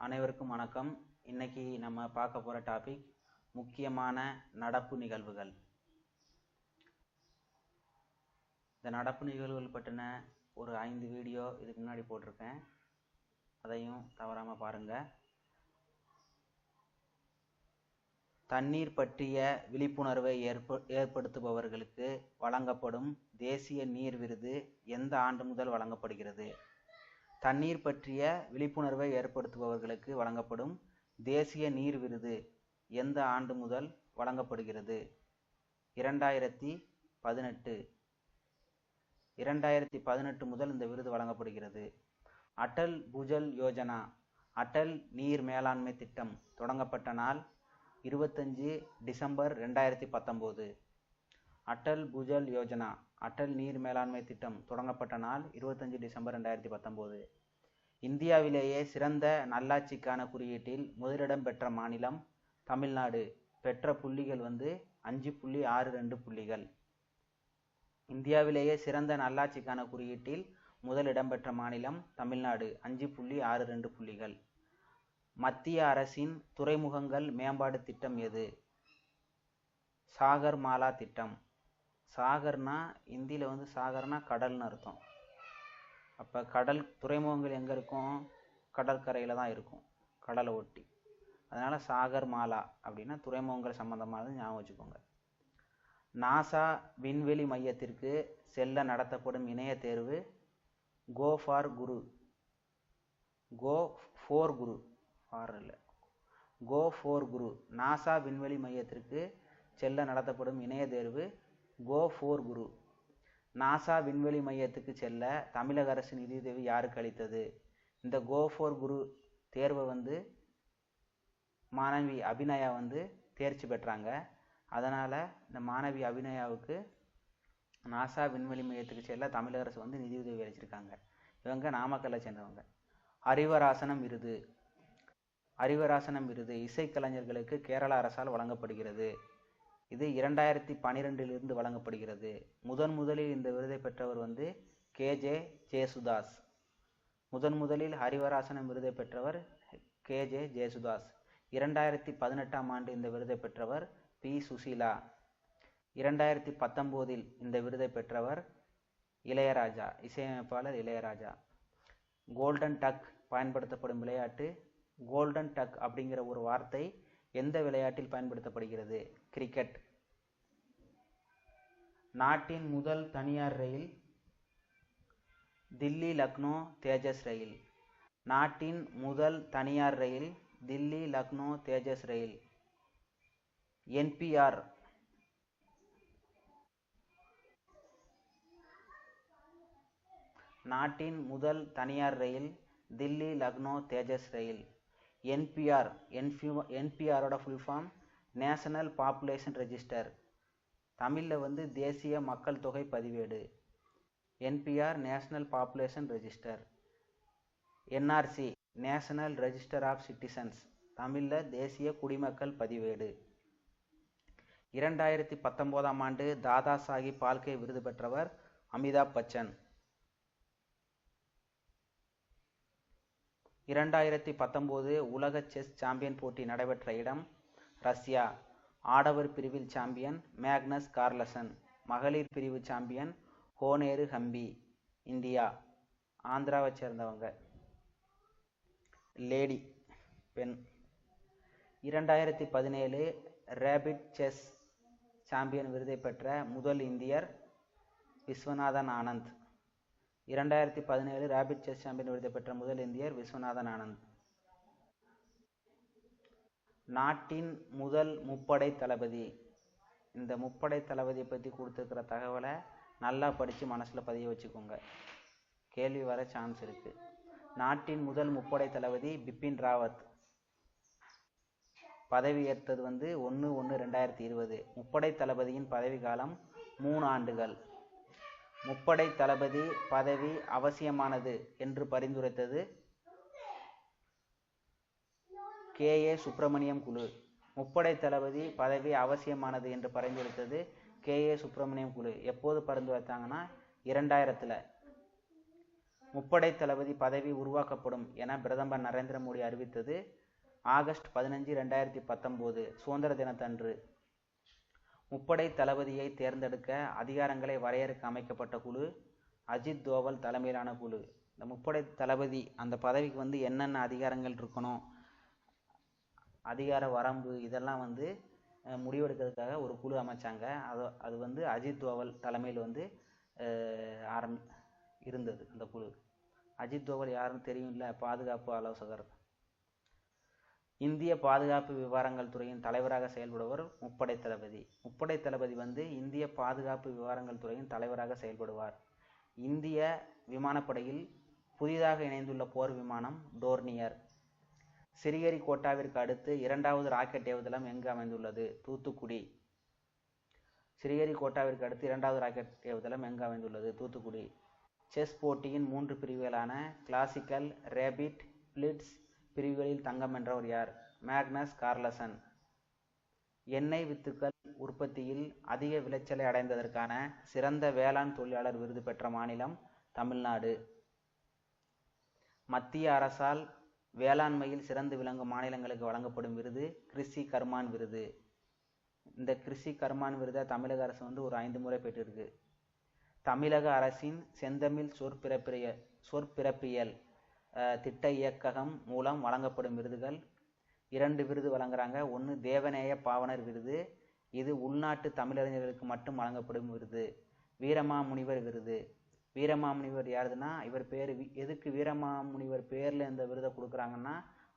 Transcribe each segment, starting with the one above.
அனைவருக்கும் வணக்கம். இன்னைக்கு நம்ம பார்க்க போகிற டாபிக் முக்கியமான நடப்பு நிகழ்வுகள். இந்த நடப்பு நிகழ்வுகள் பற்றின ஒரு 5 வீடியோ இதுக்கு முன்னாடி போட்டிருக்கேன், அதையும் தவறாமல் பாருங்கள். தண்ணீர் பற்றிய விழிப்புணர்வை ஏற்படுத்துபவர்களுக்கு வழங்கப்படும் தேசிய நீர் விருது எந்த ஆண்டு முதல் வழங்கப்படுகிறது? தண்ணீர் பற்றிய விழிப்புணர்வை ஏற்படுத்துபவர்களுக்கு வழங்கப்படும் தேசிய நீர் விருது எந்த ஆண்டு முதல் வழங்கப்படுகிறது? 2018. 2018 முதல் இந்த விருது வழங்கப்படுகிறது. அடல் புஜல் யோஜனா, அடல் நீர் மேலாண்மை திட்டம் தொடங்கப்பட்ட நாள் 25 டிசம்பர் 2019. அடல் புஜல் யோஜனா, அடல் நீர் மேலாண்மை திட்டம் தொடங்கப்பட்ட நாள் 25 டிசம்பர் 2019. இந்தியாவிலேயே சிறந்த நல்லாட்சிக்கான குறியீட்டில் முதலிடம் பெற்ற மாநிலம் தமிழ்நாடு. பெற்ற புள்ளிகள் 5.62 புள்ளிகள். இந்தியாவிலேயே சிறந்த நல்லாட்சிக்கான குறியீட்டில் முதலிடம் பெற்ற மாநிலம் தமிழ்நாடு, 5.62 புள்ளிகள். மத்திய அரசின் துறைமுகங்கள் மேம்பாடு திட்டம் எது? சாகர் மாலா திட்டம். சாகர்னா இந்தியில் சாகர்னா கடல்னு அர்த்தம். அப்போ கடல் துறைமுகங்கள் எங்கே இருக்கும்? கடற்கரையில் தான் இருக்கும், கடலை ஒட்டி. அதனால் சாகர் மாலா அப்படின்னா துறைமுகங்கள் சம்மந்தமானது ஞாபகம் வச்சுக்கோங்க. நாசா விண்வெளி மையத்திற்கு செல்ல நடத்தப்படும் இணைய தேர்வு go for Guru. Go for Guru, for இல்லை, கோ ஃபோர் குரு. நாசா விண்வெளி மையத்திற்கு செல்ல நடத்தப்படும் இணைய தேர்வு கோ ஃபோர் குரு. நாசா விண்வெளி மையத்துக்கு செல்ல தமிழக அரசு நிதியுதவி யாருக்கு அளித்தது? இந்த கோ ஃபோர் குரு தேர்வை மாணவி அபிநயா தேர்ச்சி பெற்றாங்க. அதனால் இந்த மாணவி அபிநயாவுக்கு நாசா விண்வெளி மையத்துக்கு செல்ல தமிழக அரசு நிதியுதவி அளிச்சிருக்காங்க. இவங்க நாமக்கல்லை சேர்ந்தவங்க. அறிவராசனம் விருது. அறிவராசனம் விருது இசைக்கலைஞர்களுக்கு கேரள அரசால் வழங்கப்படுகிறது. இது 2012 வழங்கப்படுகிறது. முதலில் இந்த விருதை பெற்றவர் KJ ஜேசுதாஸ். முதலில் ஹரிவராசனம் விருதை பெற்றவர் KJ ஜேசுதாஸ். 2018 இந்த விருதை பெற்றவர் P. சுசீலா. 2019 இந்த விருதை பெற்றவர் இளையராஜா, இசையமைப்பாளர் இளையராஜா. கோல்டன் டக் பயன்படுத்தப்படும் விளையாட்டு. கோல்டன் டக் அப்படிங்கிற ஒரு வார்த்தை எந்த விளையாட்டில் பயன்படுத்தப்படுகிறது? கிரிக்கெட். நாட்டின் முதல் தனியார் ரயில் தில்லி லக்னோ தேஜஸ் ரயில். நாட்டின் முதல் தனியார் ரயில் தில்லி லக்னோ தேஜஸ் ரயில். NPR. நாட்டின் முதல் தனியார் ரயில் தில்லி லக்னோ தேஜஸ் ரயில். NPR. NPRோட full form national population register. தமிழில் தேசிய மக்கள் தொகை பதிவேடு. NPR national population register. NRC national register of citizens. தமிழில் தேசிய குடிமக்கள் பதிவேடு. 2019 தாதா சாஹிப் பால்கே விருது பெற்றவர் அமிதாப் பச்சன். 2019 உலக செஸ் சாம்பியன் போட்டி நடைபெற்ற இடம் ரஷ்யா. ஆடவர் பிரிவில் சாம்பியன் மேக்னஸ் கார்லசன். மகளிர் பிரிவு சாம்பியன் ஹோனேரு ஹம்பி. இந்தியா. ஆந்திராவை சேர்ந்தவங்க, லேடி, பெண். 2017 ரேபிட் செஸ் சாம்பியன் விருதை பெற்ற முதல் இந்தியர் Viswanathan Anand. 2017 rapid chess champion விருதை பெற்ற முதல் இந்தியர் விஸ்வநாதன் ஆனந்த். நாட்டின் முதல் முப்படை தளபதி. இந்த முப்படை தளபதியை பற்றி கொடுத்துருக்கிற தகவலை நல்லா படித்து மனசில் பதிய வச்சுக்கோங்க, கேள்வி வர சான்ஸ் இருக்குது. நாட்டின் முதல் முப்படை தளபதி பிபின் ராவத். பதவி ஏற்றது 1/1/2020. முப்படை தளபதியின் பதவி காலம் 3 ஆண்டுகள். முப்படை தளபதி பதவி அவசியமானது என்று பரிந்துரைத்தது KA சுப்பிரமணியம் குழு. முப்படை தளபதி பதவி அவசியமானது என்று பரிந்துரைத்தது KA சுப்பிரமணியம் குழு. எப்போது பரிந்துரைத்தாங்கன்னா 2000. முப்படை தளபதி பதவி உருவாக்கப்படும் என பிரதமர் நரேந்திர மோடி அறிவித்தது ஆகஸ்ட் 15, 2019 சுதந்திர தினத்தன்று. முப்படை தளபதியை தேர்ந்தெடுக்க அதிகாரங்களை வரையறுக்க அமைக்கப்பட்ட குழு அஜித் தோவல் தலைமையிலான குழு. இந்த முப்படை தளபதி அந்த பதவிக்கு என்னென்ன அதிகாரங்கள் இருக்கணும், அதிகார வரம்பு, இதெல்லாம் முடிவெடுக்கிறதுக்காக ஒரு குழு அமைச்சாங்க. அது அஜித் தோவல் தலைமையில் இருந்தது. அந்த குழு அஜித் தோவல் யாருன்னு தெரியும்ல, பாதுகாப்பு ஆலோசகர். இந்திய பாதுகாப்பு விவகாரங்கள் துறையின் தலைவராக செயல்படுவர் முப்படை தளபதி. முப்படை தளபதி இந்திய பாதுகாப்பு விவகாரங்கள் துறையின் தலைவராக செயல்படுவார். இந்திய விமானப்படையில் புதிதாக இணைந்துள்ள போர் விமானம் டோர்னியர். ஸ்ரீஹரிகோட்டாவிற்கு அடுத்து 2வது ராக்கெட் ஏவுதளம் எங்கு அமைந்துள்ளது? தூத்துக்குடி. ஸ்ரீஹரிகோட்டாவிற்கு அடுத்து 2வது ராக்கெட் ஏவுதளம் எங்கு அமைந்துள்ளது? தூத்துக்குடி. செஸ் போட்டியின் 3 பிரிவுகளான கிளாசிக்கல், ரேபிட், பிளிட்ஸ் பிரிவுகளில் தங்கம் வென்றவர் யார்? Magnus Carlsen. எண்ணெய் வித்துக்கள் உற்பத்தியில் அதிக விளைச்சலை அடைந்ததற்கான சிறந்த வேளாண் தொழிலாளர் விருது பெற்ற மாநிலம் தமிழ்நாடு. மத்திய அரசால் வேளாண்மையில் சிறந்து விளங்கும் மாநிலங்களுக்கு வழங்கப்படும் விருது கிருஷி கர்மான் விருது. இந்த கிருஷி கர்மான் விருதை தமிழக அரசு ஒரு 5 முறை பெற்றிருக்கு. தமிழக அரசின் செந்தமிழ் சொற்பிறப்பியல் திட்ட இயக்ககம் மூலம் வழங்கப்படும் விருதுகள் 2 விருது வழங்குறாங்க. ஒன்று தேவநேய பாவனர் விருது, இது உள்நாட்டு தமிழறிஞர்களுக்கு மட்டும் வழங்கப்படும் விருது. வீரமாமுனிவர் விருது. வீரமாமுனிவர் யாருதுன்னா, இவர் பேர் எதுக்கு வீரமாமுனிவர் பேரில் இந்த விருதை கொடுக்குறாங்கன்னா,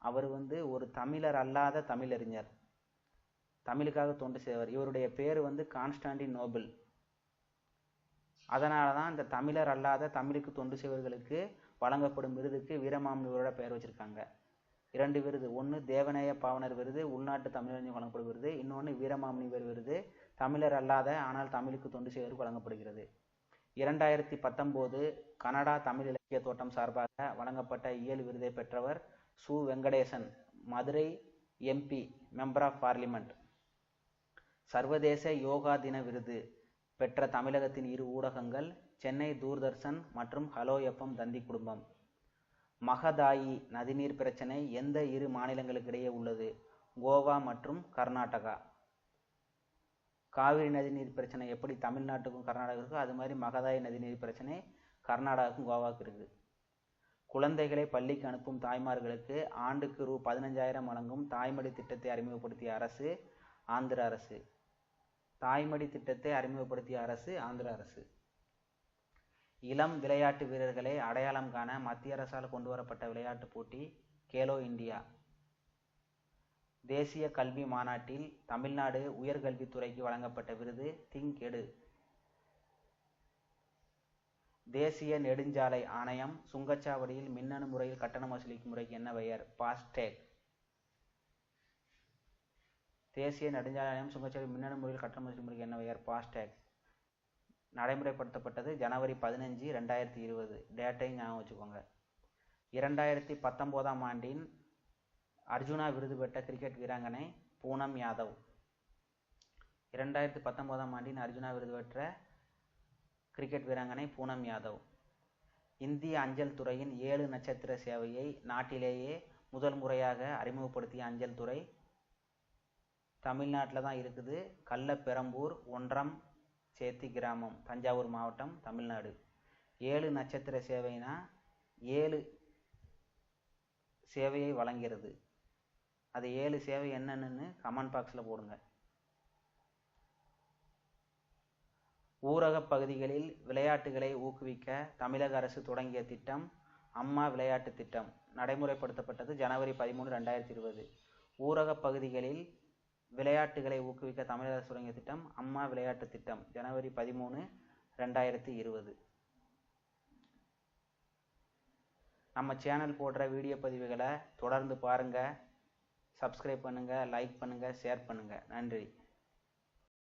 அவர் ஒரு தமிழர் அல்லாத தமிழறிஞர், தமிழுக்காக தொண்டு செய்தவர். இவருடைய பேர் கான்ஸ்டாண்டின் நோபல். அதனால தான் இந்த தமிழர் அல்லாத தமிழுக்கு தொண்டு செய்வர்களுக்கு வழங்கப்படும் விருதுக்கு வீரமாமுனிவரோட பெயர் வச்சிருக்காங்க. 2 விருது, ஒன்று தேவநேய பாவனர் விருது, உள்நாட்டு தமிழறிஞர் வழங்கப்படும் விருது. இன்னொன்று வீரமாமுனிவர் விருது, தமிழர் அல்லாத ஆனால் தமிழுக்கு தொண்டு செய்வதற்கு வழங்கப்படுகிறது. 2019 கனடா தமிழ் இலக்கிய தோட்டம் சார்பாக வழங்கப்பட்ட இயல் விருதை பெற்றவர் சு. Venkatesan, Madurai MP, member of parliament. சர்வதேச யோகா தின விருது பெற்ற தமிழகத்தின் 2 ஊடகங்கள் சென்னை தூர்தர்ஷன் மற்றும் ஹலோ FM தந்தி குடும்பம். மகதாயி நதிநீர் பிரச்சனை எந்த 2 மாநிலங்களுக்கு இடையே உள்ளது? கோவா மற்றும் கர்நாடகா. காவிரி நதிநீர் பிரச்சனை எப்படி தமிழ்நாட்டுக்கும் கர்நாடகாவுக்கும், அது மாதிரி மகதாயி நதிநீர் பிரச்சனை கர்நாடகாவுக்கும் கோவாவுக்கு இருக்குது. குழந்தைகளை பள்ளிக்கு அனுப்பும் தாய்மார்களுக்கு ஆண்டுக்கு ரூ. 15,000 வழங்கும் தாய்மடி திட்டத்தை அறிமுகப்படுத்திய அரசு ஆந்திர அரசு. தாய்மடி திட்டத்தை அறிமுகப்படுத்திய அரசு ஆந்திர அரசு. இளம் விளையாட்டு வீரர்களை அடையாளம் காண மத்திய அரசால் கொண்டு வரப்பட்ட விளையாட்டுப் போட்டி கேலோ இந்தியா. தேசிய கல்வி மாநாட்டில் தமிழ்நாடு உயர்கல்வித்துறைக்கு வழங்கப்பட்ட விருது திங்க் எடு. தேசிய நெடுஞ்சாலை ஆணையம் சுங்கச்சாவடியில் மின்னணு முறையில் கட்டணம் வசூலிக்கும் முறைக்கு என்ன பெயர்? பாஸ்டேக். தேசிய நெடுஞ்சாலை ஆணையம் சுங்கச்சாவடி மின்னணு முறையில் கட்டணம் வசூலிக்கும் முறைக்கு என்ன பெயர்? பாஸ்டேக். நடைமுறைப்படுத்தப்பட்டது ஜனவரி 15, 2020. டேட்டையும் ஞாபகம் வச்சுக்கோங்க. 2019ஆம் ஆண்டின் அர்ஜுனா விருது பெற்ற கிரிக்கெட் வீராங்கனை பூனம் யாதவ். 2019ஆம் ஆண்டின் அர்ஜுனா விருது பெற்ற கிரிக்கெட் வீராங்கனை பூனம் யாதவ். இந்திய அஞ்சல் துறையின் 7 நட்சத்திர சேவையை நாட்டிலேயே முதல் முறையாக அறிமுகப்படுத்திய அஞ்சல் துறை தமிழ்நாட்டில் தான் இருக்குது. கள்ளப்பெரம்பூர் ஒன்றம் சேத்தி கிராமம், தஞ்சாவூர் மாவட்டம், தமிழ்நாடு. 7 நட்சத்திர சேவைனா 7 சேவையை வழங்கிறது. அது 7 சேவை என்னன்னு கமெண்ட் பாக்ஸில் போடுங்க. ஊரக பகுதிகளில் விளையாட்டுகளை ஊக்குவிக்க தமிழக அரசு தொடங்கிய திட்டம் அம்மா விளையாட்டு திட்டம். நடைமுறைப்படுத்தப்பட்டது ஜனவரி 13, 2020. ஊரக பகுதிகளில் விளையாட்டுகளை ஊக்குவிக்க தமிழக அரசு தொடங்கிய திட்டம் அம்மா விளையாட்டு திட்டம். ஜனவரி 13, 2020. நம்ம சேனல் போடுற வீடியோ பதிவுகளை தொடர்ந்து பாருங்கள். சப்ஸ்கிரைப் பண்ணுங்கள், லைக் பண்ணுங்கள், ஷேர் பண்ணுங்கள். நன்றி.